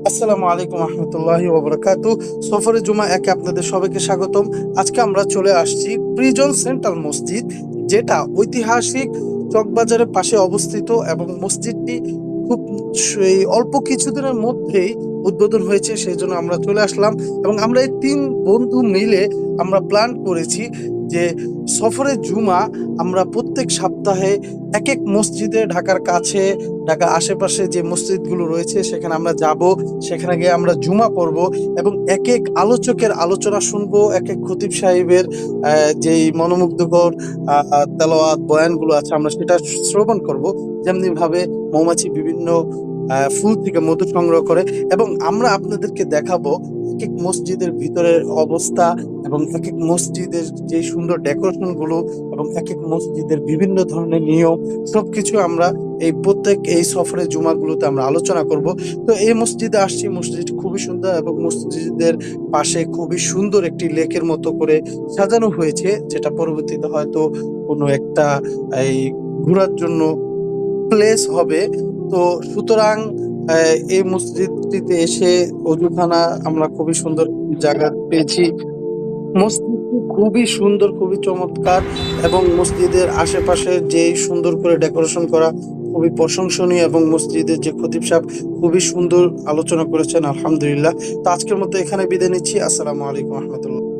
আসসালামু আলাইকুম রহমতুল্লাহি ওয়া বারাকাতুহু। সফরে জুমা একে আপনাদের সবাইকে স্বাগতম। আজকে আমরা চলে আসছি প্রিজন সেন্ট্রাল মসজিদ, যেটা ঐতিহাসিক চকবাজারের পাশে অবস্থিত এবং মসজিদটি খুব সেই অল্প কিছুদিনের মধ্যেই উদ্বোধন হয়েছে। সেই জন্য আমরা চলে আসলাম এবং আমরা এই ৩ বন্ধু মিলে আমরা প্ল্যান করেছি যে সফরে জুমা আমরা প্রত্যেক সপ্তাহে একেক মসজিদে, ঢাকার কাছে, ঢাকার আশেপাশে যে মসজিদগুলো রয়েছে সেখানে আমরা যাব। সেখানে গিয়ে আমরা জুমা পড়ব এবং একেক আলোচকের আলোচনা শুনবো, একেক খতিব সাহেবের যেই মনোমুগ্ধকর তেলাওয়াত বয়ানগুলো আছে আমরা সেটা শ্রবণ করব। যেমনি ভাবে মৌমাছি বিভিন্ন ফুল থেকে মধু সংগ্রহ করে এবং আমরা আপনাদেরকে দেখাবো একেক মসজিদের ভিতরের অবস্থা এবং একেক মসজিদের যে সুন্দর ডেকোরেশন গুলো এবং একেক মসজিদের বিভিন্ন ধরনের নিয়ম, সবকিছু আমরা এই সফরে জুমাগুলোতে আমরা আলোচনা করব। তো এই মসজিদে আসছি, মসজিদ খুবই সুন্দর এবং মসজিদের পাশে খুবই সুন্দর একটি লেকের মতো করে সাজানো হয়েছে, যেটা পরবর্তীতে হয়তো কোনো একটা এই ঘোরার জন্য প্লেস হবে। তো সুতরাং এই মসজিদটিতে এসে অজুখানা আমরা খুবই সুন্দর জায়গা পেয়েছি। মসজিদটি খুবই সুন্দর, খুবই চমৎকার এবং মসজিদের আশেপাশে যেই সুন্দর করে ডেকোরেশন করা খুবই প্রশংসনীয় এবং মসজিদের যে খতিব সাহেব খুবই সুন্দর আলোচনা করেছেন, আলহামদুলিল্লাহ। তো আজকের মতো এখানে বিদায় নিচ্ছি। আসসালামু আলাইকুম রহমতুল্লাহ।